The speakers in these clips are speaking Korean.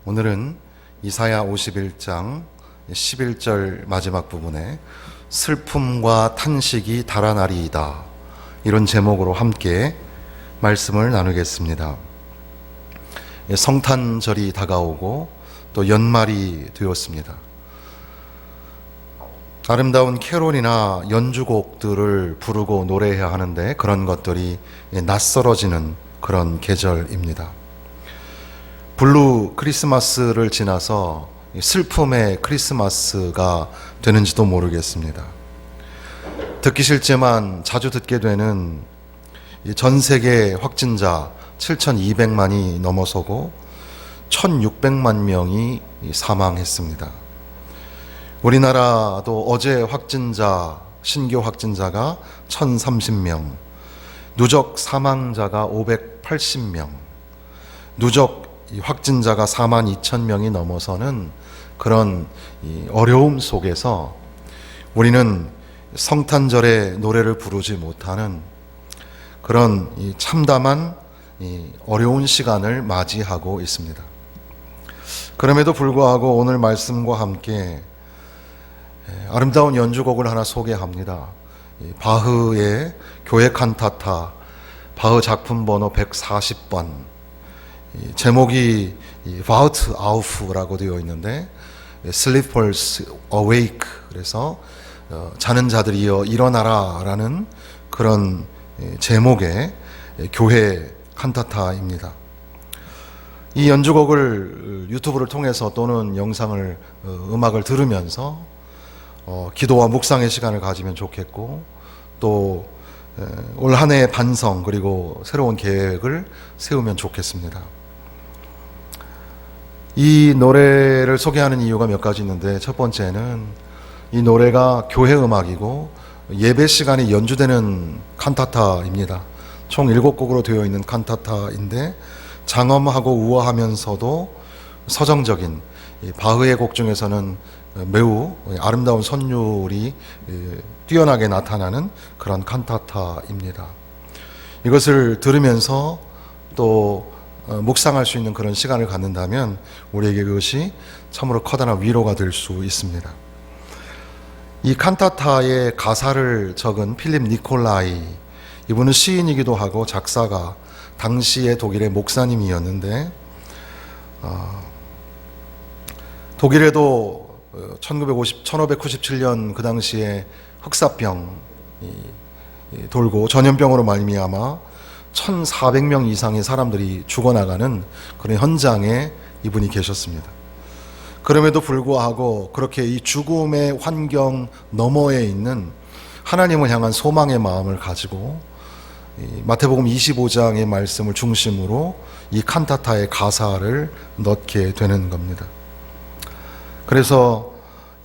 오늘은 이사야 51장 11절 마지막 부분에 슬픔과 탄식이 달아나리이다, 이런 제목으로 함께 말씀을 나누겠습니다. 성탄절이 다가오고 또 연말이 되었습니다. 아름다운 캐롤이나 연주곡들을 부르고 노래해야 하는데 그런 것들이 낯설어지는 그런 계절입니다. 블루 크리스마스를 지나서 슬픔의 크리스마스가 되는지도 모르겠습니다. 듣기 싫지만 자주 듣게 되는 전 세계 확진자 7,200만이 넘어서고 1,600만 명이 사망했습니다. 우리나라도 어제 신규 확진자가 1,030명, 누적 사망자가 580명, 누적 확진자가 42,000명이 넘어서는 그런 어려움 속에서 우리는 성탄절의 노래를 부르지 못하는 그런 참담한 어려운 시간을 맞이하고 있습니다. 그럼에도 불구하고 오늘 말씀과 함께 아름다운 연주곡을 하나 소개합니다. 바흐의 교회 칸타타, 바흐 작품 번호 140번, 제목이 바우트 아우프라고 되어 있는데 Sleepers Awake, 그래서 자는 자들이여 일어나라 라는 그런 제목의 교회 칸타타입니다. 이 연주곡을 유튜브를 통해서 또는 영상을 음악을 들으면서 기도와 묵상의 시간을 가지면 좋겠고, 또 올 한 해의 반성 그리고 새로운 계획을 세우면 좋겠습니다. 이 노래를 소개하는 이유가 몇 가지 있는데, 첫 번째는 이 노래가 교회 음악이고 예배 시간에 연주되는 칸타타입니다. 총 7곡으로 되어 있는 칸타타인데 장엄하고 우아하면서도 서정적인 바흐의 곡 중에서는 매우 아름다운 선율이 뛰어나게 나타나는 그런 칸타타입니다. 이것을 들으면서 또 묵상할 수 있는 그런 시간을 갖는다면 우리에게 그것이 참으로 커다란 위로가 될 수 있습니다. 이 칸타타의 가사를 적은 필립 니콜라이, 이분은 시인이기도 하고 작사가, 당시의 독일의 목사님이었는데 독일에도 1597년 그 당시에 흑사병이 돌고 전염병으로 말미암아 1,400명 이상의 사람들이 죽어나가는 그런 현장에 이분이 계셨습니다. 그럼에도 불구하고 그렇게 이 죽음의 환경 너머에 있는 하나님을 향한 소망의 마음을 가지고 마태복음 25장의 말씀을 중심으로 이 칸타타의 가사를 넣게 되는 겁니다. 그래서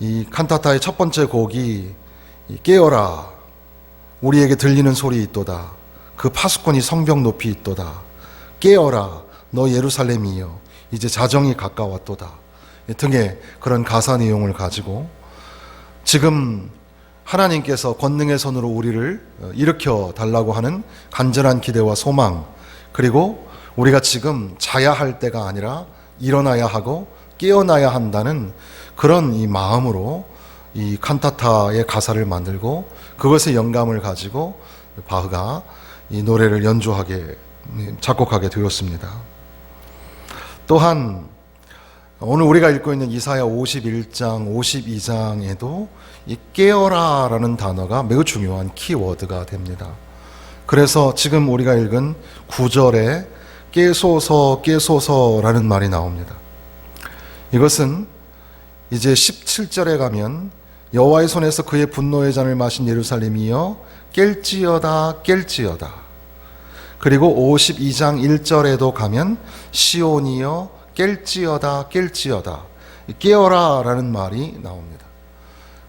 이 칸타타의 첫 번째 곡이 깨어라, 우리에게 들리는 소리 있도다, 그 파수꾼이 성벽 높이 있도다, 깨어라 너 예루살렘이여 이제 자정이 가까웠도다 등의 그런 가사 내용을 가지고 지금 하나님께서 권능의 손으로 우리를 일으켜 달라고 하는 간절한 기대와 소망, 그리고 우리가 지금 자야 할 때가 아니라 일어나야 하고 깨어나야 한다는 그런 이 마음으로 이 칸타타의 가사를 만들고 그것의 영감을 가지고 바흐가 이 노래를 작곡하게 되었습니다. 또한 오늘 우리가 읽고 있는 이사야 51장, 52장에도 이 깨어라라는 단어가 매우 중요한 키워드가 됩니다. 그래서 지금 우리가 읽은 9절에 깨소서 깨소서라는 말이 나옵니다. 이것은 이제 17절에 가면 여호와의 손에서 그의 분노의 잔을 마신 예루살렘이여 깰지어다 깰지어다, 그리고 52장 1절에도 가면 시온이여 깰지어다 깰지어다, 깨어라 라는 말이 나옵니다.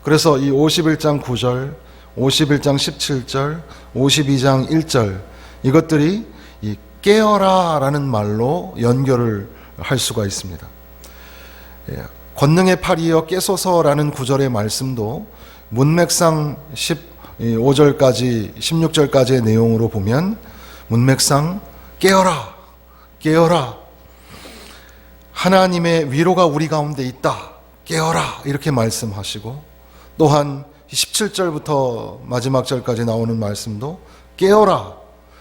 그래서 이 51장 9절, 51장 17절, 52장 1절, 이것들이 이 깨어라 라는 말로 연결을 할 수가 있습니다. 권능의 팔이여 깨소서라는 구절의 말씀도 문맥상 15절까지 16절까지의 내용으로 보면 문맥상 깨어라 깨어라, 하나님의 위로가 우리 가운데 있다. 깨어라. 이렇게 말씀하시고, 또한 17절부터 마지막 절까지 나오는 말씀도 깨어라.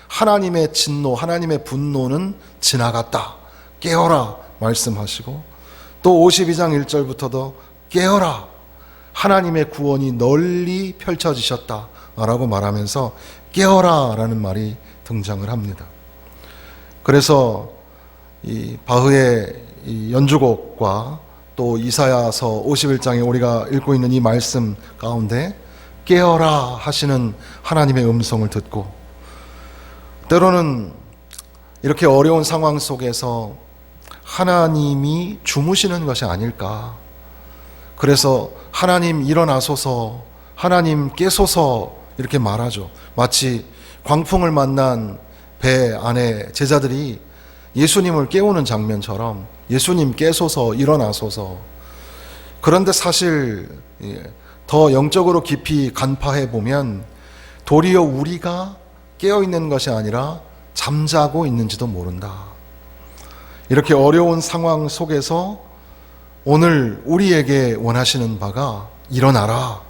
하나님의 진노, 하나님의 분노는 지나갔다. 깨어라. 말씀하시고, 또 52장 1절부터도 깨어라. 하나님의 구원이 널리 펼쳐지셨다. 라고 말하면서 깨어라. 라는 말이 등장을 합니다. 그래서 이 바흐의 이 연주곡과 또 이사야서 51장에 우리가 읽고 있는 이 말씀 가운데 깨어라 하시는 하나님의 음성을 듣고, 때로는 이렇게 어려운 상황 속에서 하나님이 주무시는 것이 아닐까. 그래서 하나님 일어나소서, 하나님 깨소서 이렇게 말하죠. 마치 광풍을 만난 배 안에 제자들이 예수님을 깨우는 장면처럼 예수님 깨소서, 일어나소서. 그런데 사실 더 영적으로 깊이 간파해 보면 도리어 우리가 깨어있는 것이 아니라 잠자고 있는지도 모른다. 이렇게 어려운 상황 속에서 오늘 우리에게 원하시는 바가 일어나라,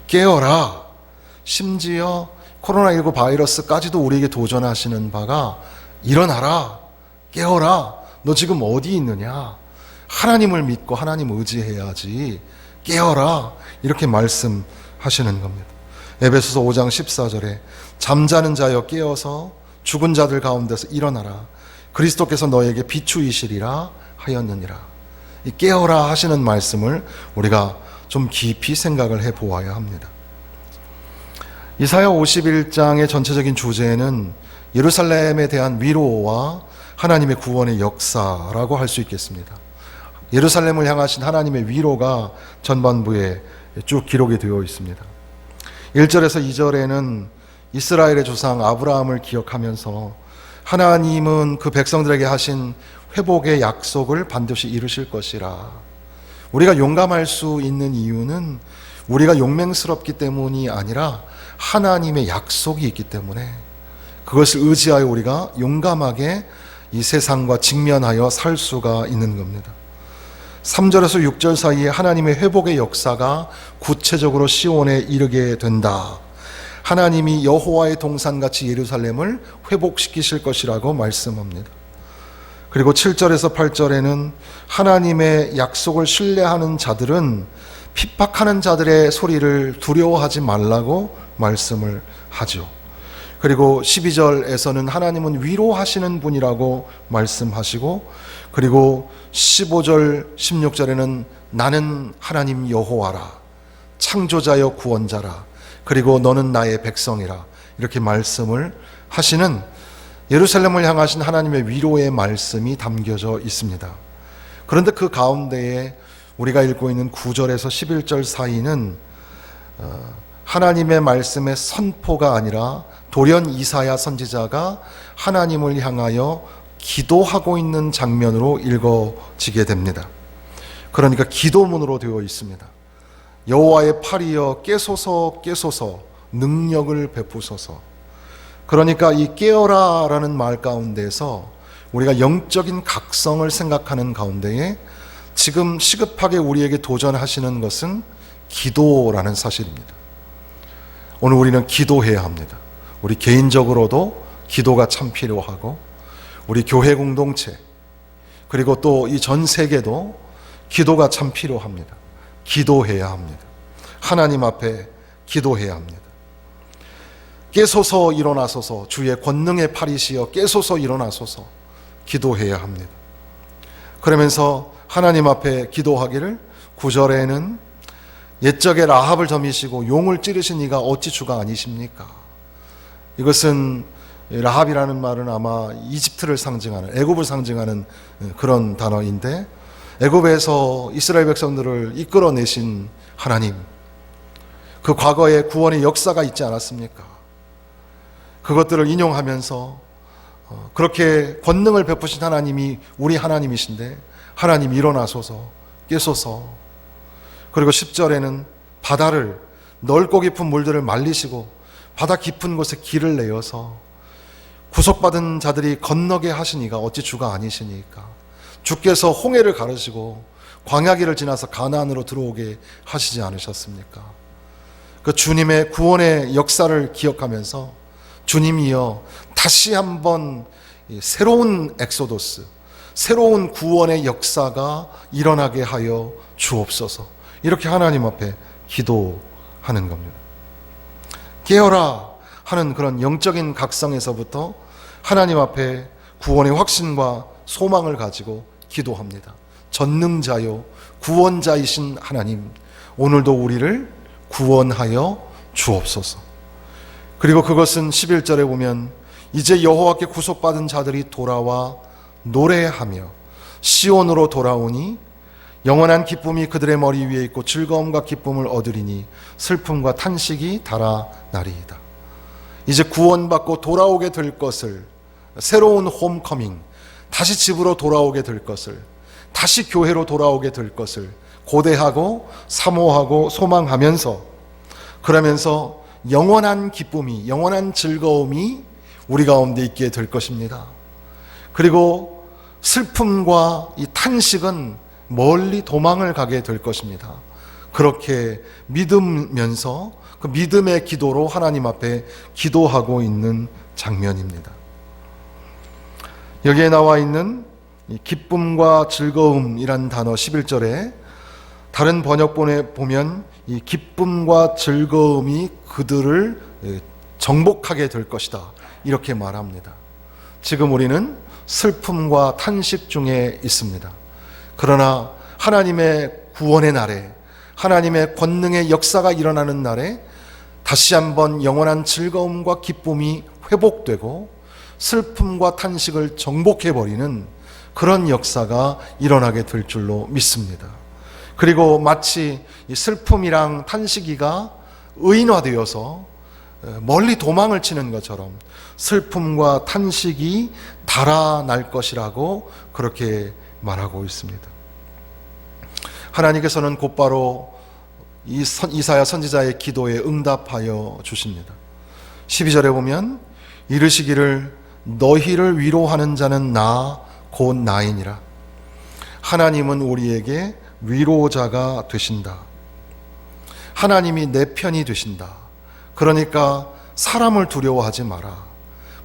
깨어라, 심지어 코로나19 바이러스까지도 우리에게 도전하시는 바가 일어나라, 깨어라, 너 지금 어디 있느냐? 하나님을 믿고 하나님 의지해야지. 깨어라. 이렇게 말씀하시는 겁니다. 에베소서 5장 14절에 잠자는 자여 깨어서 죽은 자들 가운데서 일어나라. 그리스도께서 너에게 비추이시리라 하였느니라. 이 깨어라 하시는 말씀을 우리가 좀 깊이 생각을 해 보아야 합니다. 이사야 51장의 전체적인 주제는 예루살렘에 대한 위로와 하나님의 구원의 역사라고 할 수 있겠습니다. 예루살렘을 향하신 하나님의 위로가 전반부에 쭉 기록이 되어 있습니다. 1절에서 2절에는 이스라엘의 조상 아브라함을 기억하면서 하나님은 그 백성들에게 하신 회복의 약속을 반드시 이루실 것이라. 우리가 용감할 수 있는 이유는 우리가 용맹스럽기 때문이 아니라 하나님의 약속이 있기 때문에, 그것을 의지하여 우리가 용감하게 이 세상과 직면하여 살 수가 있는 겁니다. 3절에서 6절 사이에 하나님의 회복의 역사가 구체적으로 시온에 이르게 된다. 하나님이 여호와의 동산같이 예루살렘을 회복시키실 것이라고 말씀합니다. 그리고 7절에서 8절에는 하나님의 약속을 신뢰하는 자들은 핍박하는 자들의 소리를 두려워하지 말라고 말씀을 하죠. 그리고 12절에서는 하나님은 위로하시는 분이라고 말씀하시고, 그리고 15절, 16절에는 나는 하나님 여호와라, 창조자여 구원자라, 그리고 너는 나의 백성이라, 이렇게 말씀을 하시는 예루살렘을 향하신 하나님의 위로의 말씀이 담겨져 있습니다. 그런데 그 가운데에 우리가 읽고 있는 9절에서 11절 사이는 하나님의 말씀의 선포가 아니라 돌연 이사야 선지자가 하나님을 향하여 기도하고 있는 장면으로 읽어지게 됩니다. 그러니까 기도문으로 되어 있습니다. 여호와의 팔이여 깨소서 깨소서 능력을 베푸소서. 그러니까 이 깨어라라는 말 가운데서 우리가 영적인 각성을 생각하는 가운데에 지금 시급하게 우리에게 도전하시는 것은 기도라는 사실입니다. 오늘 우리는 기도해야 합니다. 우리 개인적으로도 기도가 참 필요하고, 우리 교회 공동체, 그리고 또 이 전 세계도 기도가 참 필요합니다. 기도해야 합니다. 하나님 앞에 기도해야 합니다. 깨소서 일어나소서, 주의 권능의 팔이시여 깨소서 일어나소서, 기도해야 합니다. 그러면서 하나님 앞에 기도하기를 9절에는 옛적에 라합을 점이시고 용을 찌르신 이가 어찌 주가 아니십니까? 이것은 라합이라는 말은 아마 이집트를 상징하는, 애굽을 상징하는 그런 단어인데, 애굽에서 이스라엘 백성들을 이끌어내신 하나님, 그 과거에 구원의 역사가 있지 않았습니까? 그것들을 인용하면서 그렇게 권능을 베푸신 하나님이 우리 하나님이신데, 하나님 일어나소서 깨소서. 그리고 10절에는 바다를, 넓고 깊은 물들을 말리시고 바다 깊은 곳에 길을 내어서 구속받은 자들이 건너게 하시니가 어찌 주가 아니시니까? 주께서 홍해를 가르시고 광야길을 지나서 가나안으로 들어오게 하시지 않으셨습니까? 그 주님의 구원의 역사를 기억하면서 주님이여 다시 한번 새로운 엑소도스, 새로운 구원의 역사가 일어나게 하여 주옵소서. 이렇게 하나님 앞에 기도하는 겁니다. 깨어라 하는 그런 영적인 각성에서부터 하나님 앞에 구원의 확신과 소망을 가지고 기도합니다. 전능자요 구원자이신 하나님, 오늘도 우리를 구원하여 주옵소서. 그리고 그것은 11절에 보면 이제 여호와께 구속받은 자들이 돌아와 노래하며 시온으로 돌아오니 영원한 기쁨이 그들의 머리 위에 있고 즐거움과 기쁨을 얻으리니 슬픔과 탄식이 달아나리이다. 이제 구원받고 돌아오게 될 것을, 새로운 홈커밍, 다시 집으로 돌아오게 될 것을, 다시 교회로 돌아오게 될 것을 고대하고 사모하고 소망하면서, 그러면서 영원한 기쁨이, 영원한 즐거움이 우리 가운데 있게 될 것입니다. 그리고 슬픔과 이 탄식은 멀리 도망을 가게 될 것입니다. 그렇게 믿으면서 그 믿음의 기도로 하나님 앞에 기도하고 있는 장면입니다. 여기에 나와 있는 이 기쁨과 즐거움이란 단어 11절에 다른 번역본에 보면 이 기쁨과 즐거움이 그들을 정복하게 될 것이다, 이렇게 말합니다. 지금 우리는 슬픔과 탄식 중에 있습니다. 그러나 하나님의 구원의 날에, 하나님의 권능의 역사가 일어나는 날에 다시 한번 영원한 즐거움과 기쁨이 회복되고 슬픔과 탄식을 정복해버리는 그런 역사가 일어나게 될 줄로 믿습니다. 그리고 마치 이 슬픔이랑 탄식이가 의인화되어서 멀리 도망을 치는 것처럼 슬픔과 탄식이 달아날 것이라고 그렇게 말하고 있습니다. 하나님께서는 곧바로 이사야 선지자의 기도에 응답하여 주십니다. 12절에 보면 이르시기를 너희를 위로하는 자는 나 곧 나이니라. 하나님은 우리에게 위로자가 되신다. 하나님이 내 편이 되신다. 그러니까 사람을 두려워하지 마라.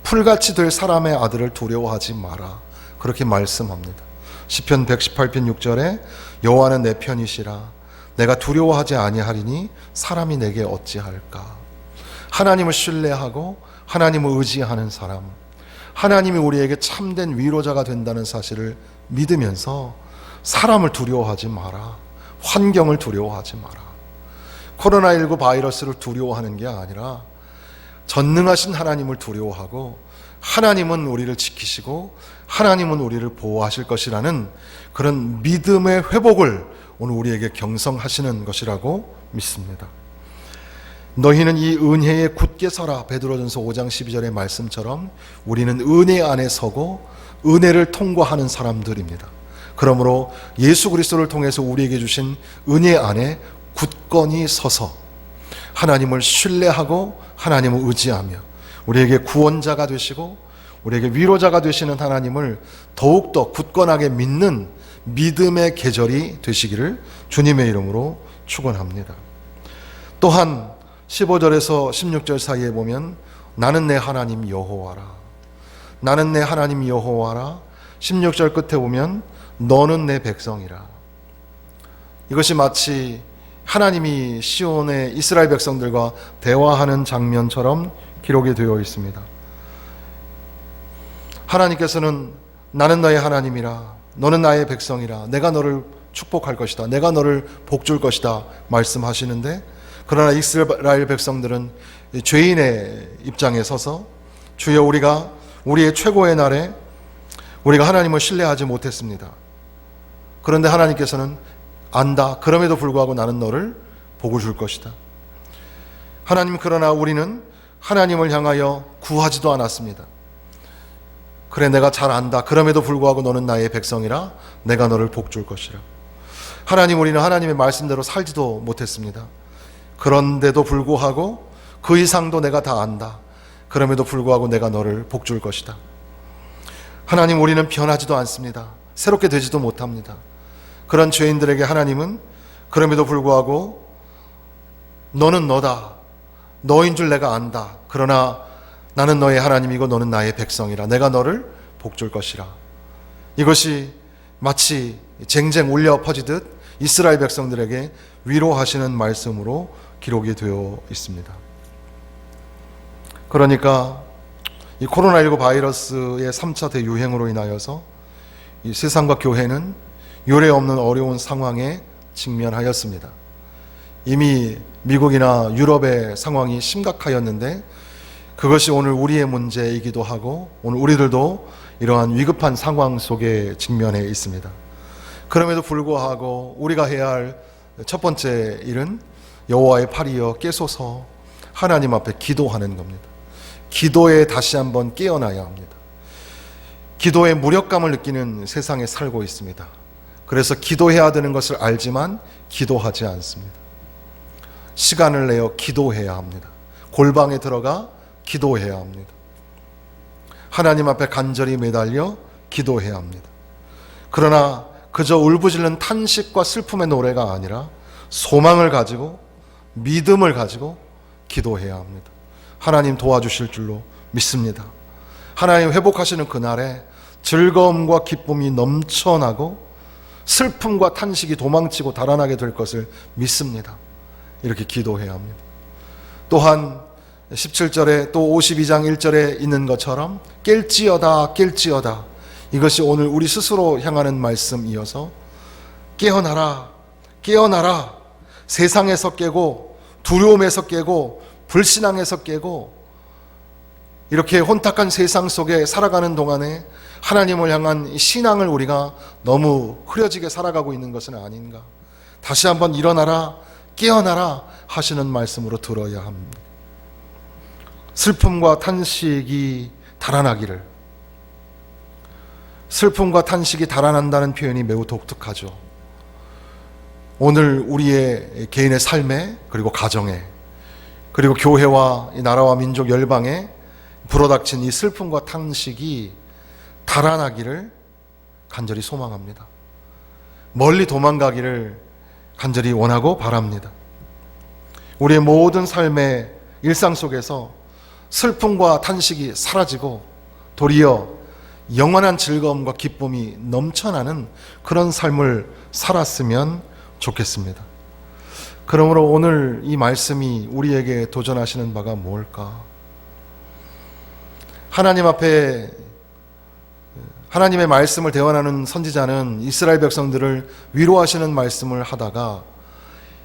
풀같이 될 사람의 아들을 두려워하지 마라. 그렇게 말씀합니다. 시편 118편 6절에 여호와는 내 편이시라. 내가 두려워하지 아니하리니 사람이 내게 어찌할까. 하나님을 신뢰하고 하나님을 의지하는 사람, 하나님이 우리에게 참된 위로자가 된다는 사실을 믿으면서 사람을 두려워하지 마라. 환경을 두려워하지 마라. 코로나19 바이러스를 두려워하는 게 아니라 전능하신 하나님을 두려워하고 하나님은 우리를 지키시고 하나님은 우리를 보호하실 것이라는 그런 믿음의 회복을 오늘 우리에게 경성하시는 것이라고 믿습니다. 너희는 이 은혜에 굳게 서라. 베드로전서 5장 12절의 말씀처럼 우리는 은혜 안에 서고 은혜를 통과하는 사람들입니다. 그러므로 예수 그리스도를 통해서 우리에게 주신 은혜 안에 굳건히 서서 하나님을 신뢰하고 하나님을 의지하며 우리에게 구원자가 되시고 우리에게 위로자가 되시는 하나님을 더욱더 굳건하게 믿는 믿음의 계절이 되시기를 주님의 이름으로 축원합니다. 또한 15절에서 16절 사이에 보면 나는 내 하나님 여호와라. 나는 내 하나님 여호와라. 16절 끝에 보면 너는 내 백성이라. 이것이 마치 하나님이 시온의 이스라엘 백성들과 대화하는 장면처럼 기록이 되어 있습니다. 하나님께서는 나는 너의 하나님이라. 너는 나의 백성이라. 내가 너를 축복할 것이다. 내가 너를 복줄 것이다 말씀하시는데, 그러나 이스라엘 백성들은 죄인의 입장에 서서 주여 우리가 우리의 최고의 날에 우리가 하나님을 신뢰하지 못했습니다. 그런데 하나님께서는 안다. 그럼에도 불구하고 나는 너를 복을 줄 것이다. 하나님, 그러나 우리는 하나님을 향하여 구하지도 않았습니다. 그래, 내가 잘 안다. 그럼에도 불구하고 너는 나의 백성이라. 내가 너를 복 줄 것이라. 하나님, 우리는 하나님의 말씀대로 살지도 못했습니다. 그런데도 불구하고 그 이상도 내가 다 안다. 그럼에도 불구하고 내가 너를 복 줄 것이다. 하나님, 우리는 변하지도 않습니다. 새롭게 되지도 못합니다. 그런 죄인들에게 하나님은 그럼에도 불구하고 너는 너다, 너인 줄 내가 안다. 그러나 나는 너의 하나님이고 너는 나의 백성이라. 내가 너를 복줄 것이라. 이것이 마치 쟁쟁 울려 퍼지듯 이스라엘 백성들에게 위로하시는 말씀으로 기록이 되어 있습니다. 그러니까 이 코로나19 바이러스의 3차 대유행으로 인하여서 이 세상과 교회는 유례 없는 어려운 상황에 직면하였습니다. 이미 미국이나 유럽의 상황이 심각하였는데 그것이 오늘 우리의 문제이기도 하고 오늘 우리들도 이러한 위급한 상황 속에 직면해 있습니다. 그럼에도 불구하고 우리가 해야 할 첫 번째 일은 여호와의 팔이여 깨소서 하나님 앞에 기도하는 겁니다. 기도에 다시 한번 깨어나야 합니다. 기도에 무력감을 느끼는 세상에 살고 있습니다. 그래서 기도해야 되는 것을 알지만 기도하지 않습니다. 시간을 내어 기도해야 합니다. 골방에 들어가 기도해야 합니다. 하나님 앞에 간절히 매달려 기도해야 합니다. 그러나 그저 울부짖는 탄식과 슬픔의 노래가 아니라 소망을 가지고 믿음을 가지고 기도해야 합니다. 하나님 도와주실 줄로 믿습니다. 하나님 회복하시는 그날에 즐거움과 기쁨이 넘쳐나고 슬픔과 탄식이 도망치고 달아나게 될 것을 믿습니다. 이렇게 기도해야 합니다. 또한 17절에 또 52장 1절에 있는 것처럼 깰지어다 깰지어다, 이것이 오늘 우리 스스로 향하는 말씀이어서 깨어나라 깨어나라, 세상에서 깨고 두려움에서 깨고 불신앙에서 깨고 이렇게 혼탁한 세상 속에 살아가는 동안에 하나님을 향한 신앙을 우리가 너무 흐려지게 살아가고 있는 것은 아닌가. 다시 한번 일어나라 깨어나라 하시는 말씀으로 들어야 합니다. 슬픔과 탄식이 달아나기를, 슬픔과 탄식이 달아난다는 표현이 매우 독특하죠. 오늘 우리의 개인의 삶에, 그리고 가정에, 그리고 교회와 이 나라와 민족 열방에 불어닥친 이 슬픔과 탄식이 달아나기를 간절히 소망합니다. 멀리 도망가기를 간절히 원하고 바랍니다. 우리의 모든 삶의 일상 속에서 슬픔과 탄식이 사라지고 도리어 영원한 즐거움과 기쁨이 넘쳐나는 그런 삶을 살았으면 좋겠습니다. 그러므로 오늘 이 말씀이 우리에게 도전하시는 바가 뭘까? 하나님 앞에 하나님의 말씀을 대언하는 선지자는 이스라엘 백성들을 위로하시는 말씀을 하다가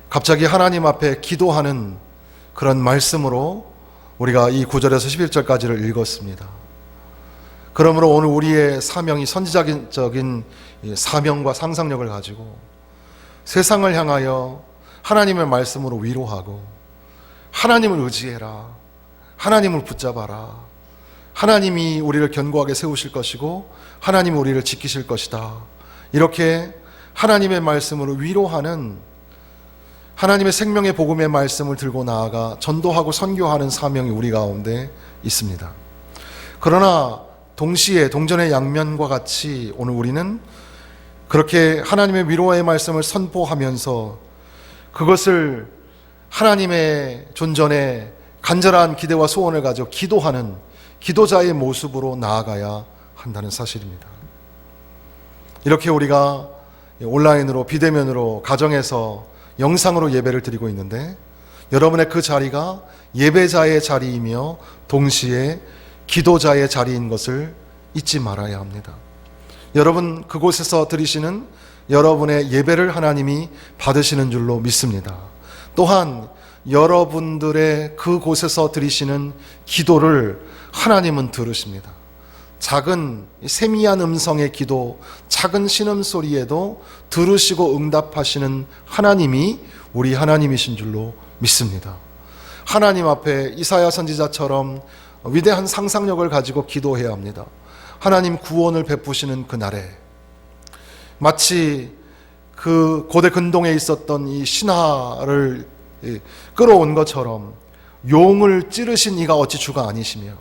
갑자기 하나님 앞에 기도하는 그런 말씀으로 우리가 이 9절에서 11절까지를 읽었습니다. 그러므로 오늘 우리의 사명이 선지자적인 사명과 상상력을 가지고 세상을 향하여 하나님의 말씀으로 위로하고 하나님을 의지해라, 하나님을 붙잡아라, 하나님이 우리를 견고하게 세우실 것이고 하나님이 우리를 지키실 것이다, 이렇게 하나님의 말씀으로 위로하는 하나님의 생명의 복음의 말씀을 들고 나아가 전도하고 선교하는 사명이 우리 가운데 있습니다. 그러나 동시에 동전의 양면과 같이 오늘 우리는 그렇게 하나님의 위로의 말씀을 선포하면서 그것을 하나님의 존전에 간절한 기대와 소원을 가지고 기도하는 기도자의 모습으로 나아가야 한다는 사실입니다. 이렇게 우리가 온라인으로, 비대면으로, 가정에서 영상으로 예배를 드리고 있는데 여러분의 그 자리가 예배자의 자리이며 동시에 기도자의 자리인 것을 잊지 말아야 합니다. 여러분 그곳에서 드리시는 여러분의 예배를 하나님이 받으시는 줄로 믿습니다. 또한 여러분들의 그곳에서 드리시는 기도를 하나님은 들으십니다. 작은 세미한 음성의 기도, 작은 신음소리에도 들으시고 응답하시는 하나님이 우리 하나님이신 줄로 믿습니다. 하나님 앞에 이사야 선지자처럼 위대한 상상력을 가지고 기도해야 합니다. 하나님 구원을 베푸시는 그날에 마치 그 고대 근동에 있었던 이 신하를 끌어온 것처럼 용을 찌르신 이가 어찌 주가 아니시며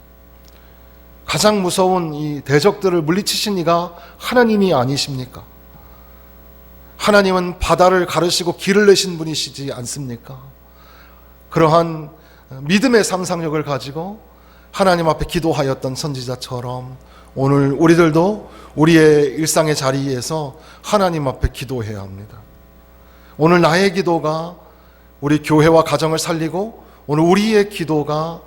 가장 무서운 이 대적들을 물리치신 이가 하나님이 아니십니까? 하나님은 바다를 가르시고 길을 내신 분이시지 않습니까? 그러한 믿음의 상상력을 가지고 하나님 앞에 기도하였던 선지자처럼 오늘 우리들도 우리의 일상의 자리에서 하나님 앞에 기도해야 합니다. 오늘 나의 기도가 우리 교회와 가정을 살리고 오늘 우리의 기도가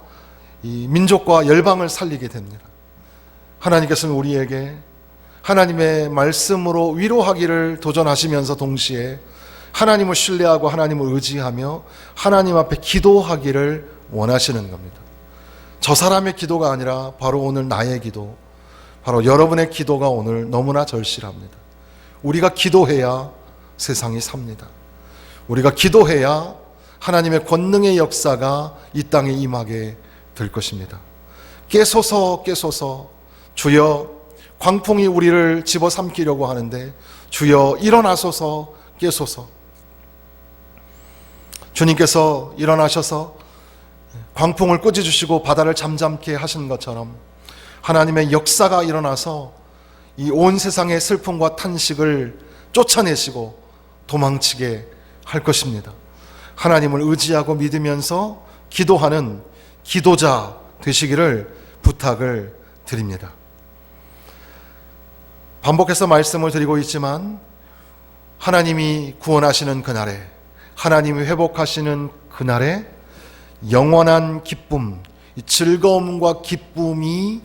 이 민족과 열방을 살리게 됩니다. 하나님께서는 우리에게 하나님의 말씀으로 위로하기를 도전하시면서 동시에 하나님을 신뢰하고 하나님을 의지하며 하나님 앞에 기도하기를 원하시는 겁니다. 저 사람의 기도가 아니라 바로 오늘 나의 기도, 바로 여러분의 기도가 오늘 너무나 절실합니다. 우리가 기도해야 세상이 삽니다. 우리가 기도해야 하나님의 권능의 역사가 이 땅에 임하게 될 것입니다. 깨소서 깨소서 주여, 광풍이 우리를 집어삼키려고 하는데 주여 일어나소서 깨소서. 주님께서 일어나셔서 광풍을 꾸짖으시고 바다를 잠잠케 하신 것처럼 하나님의 역사가 일어나서 이 온 세상의 슬픔과 탄식을 쫓아내시고 도망치게 할 것입니다. 하나님을 의지하고 믿으면서 기도하는 기도자 되시기를 부탁을 드립니다. 반복해서 말씀을 드리고 있지만 하나님이 구원하시는 그날에, 하나님이 회복하시는 그날에 영원한 기쁨, 즐거움과 기쁨이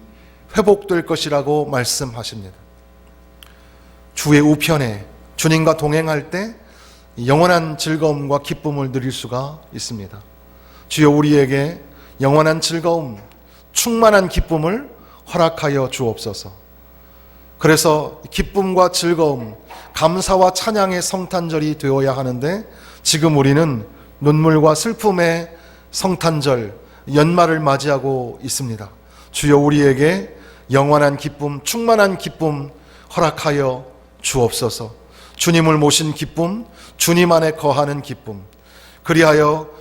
회복될 것이라고 말씀하십니다. 주의 우편에 주님과 동행할 때 영원한 즐거움과 기쁨을 누릴 수가 있습니다. 주여 우리에게 영원한 즐거움, 충만한 기쁨을 허락하여 주옵소서. 그래서 기쁨과 즐거움, 감사와 찬양의 성탄절이 되어야 하는데 지금 우리는 눈물과 슬픔의 성탄절, 연말을 맞이하고 있습니다. 주여 우리에게 영원한 기쁨, 충만한 기쁨 허락하여 주옵소서. 주님을 모신 기쁨, 주님 안에 거하는 기쁨, 그리하여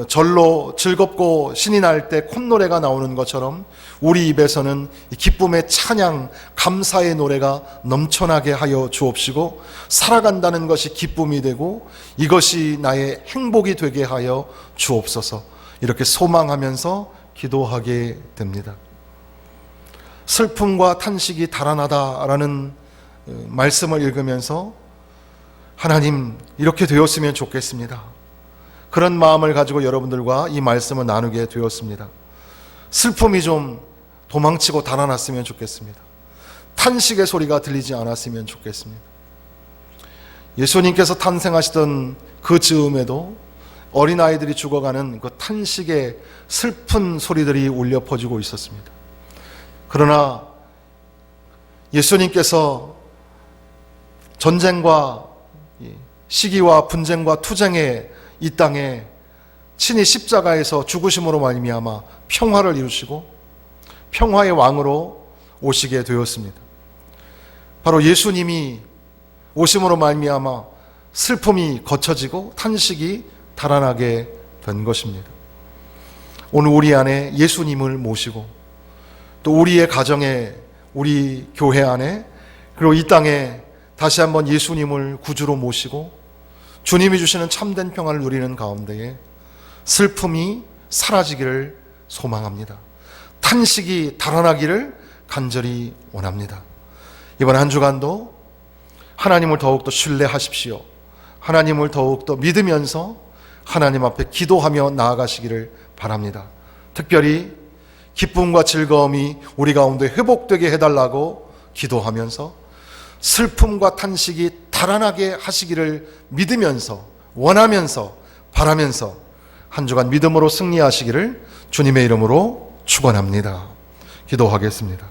절로 즐겁고 신이 날 때 콧노래가 나오는 것처럼 우리 입에서는 기쁨의 찬양, 감사의 노래가 넘쳐나게 하여 주옵시고 살아간다는 것이 기쁨이 되고 이것이 나의 행복이 되게 하여 주옵소서. 이렇게 소망하면서 기도하게 됩니다. 슬픔과 탄식이 달아나다라는 말씀을 읽으면서 하나님 이렇게 되었으면 좋겠습니다. 그런 마음을 가지고 여러분들과 이 말씀을 나누게 되었습니다. 슬픔이 좀 도망치고 달아났으면 좋겠습니다. 탄식의 소리가 들리지 않았으면 좋겠습니다. 예수님께서 탄생하시던 그 즈음에도 어린아이들이 죽어가는 그 탄식의 슬픈 소리들이 울려 퍼지고 있었습니다. 그러나 예수님께서 전쟁과 시기와 분쟁과 투쟁의 이 땅에 친히 십자가에서 죽으심으로 말미암아 평화를 이루시고 평화의 왕으로 오시게 되었습니다. 바로 예수님이 오심으로 말미암아 슬픔이 거쳐지고 탄식이 달아나게 된 것입니다. 오늘 우리 안에 예수님을 모시고 또 우리의 가정에, 우리 교회 안에, 그리고 이 땅에 다시 한번 예수님을 구주로 모시고 주님이 주시는 참된 평화를 누리는 가운데에 슬픔이 사라지기를 소망합니다. 탄식이 달아나기를 간절히 원합니다. 이번 한 주간도 하나님을 더욱더 신뢰하십시오. 하나님을 더욱더 믿으면서 하나님 앞에 기도하며 나아가시기를 바랍니다. 특별히 기쁨과 즐거움이 우리 가운데 회복되게 해달라고 기도하면서 슬픔과 탄식이 달아나게 하시기를 믿으면서 원하면서 바라면서 한 주간 믿음으로 승리하시기를 주님의 이름으로 축원합니다. 기도하겠습니다.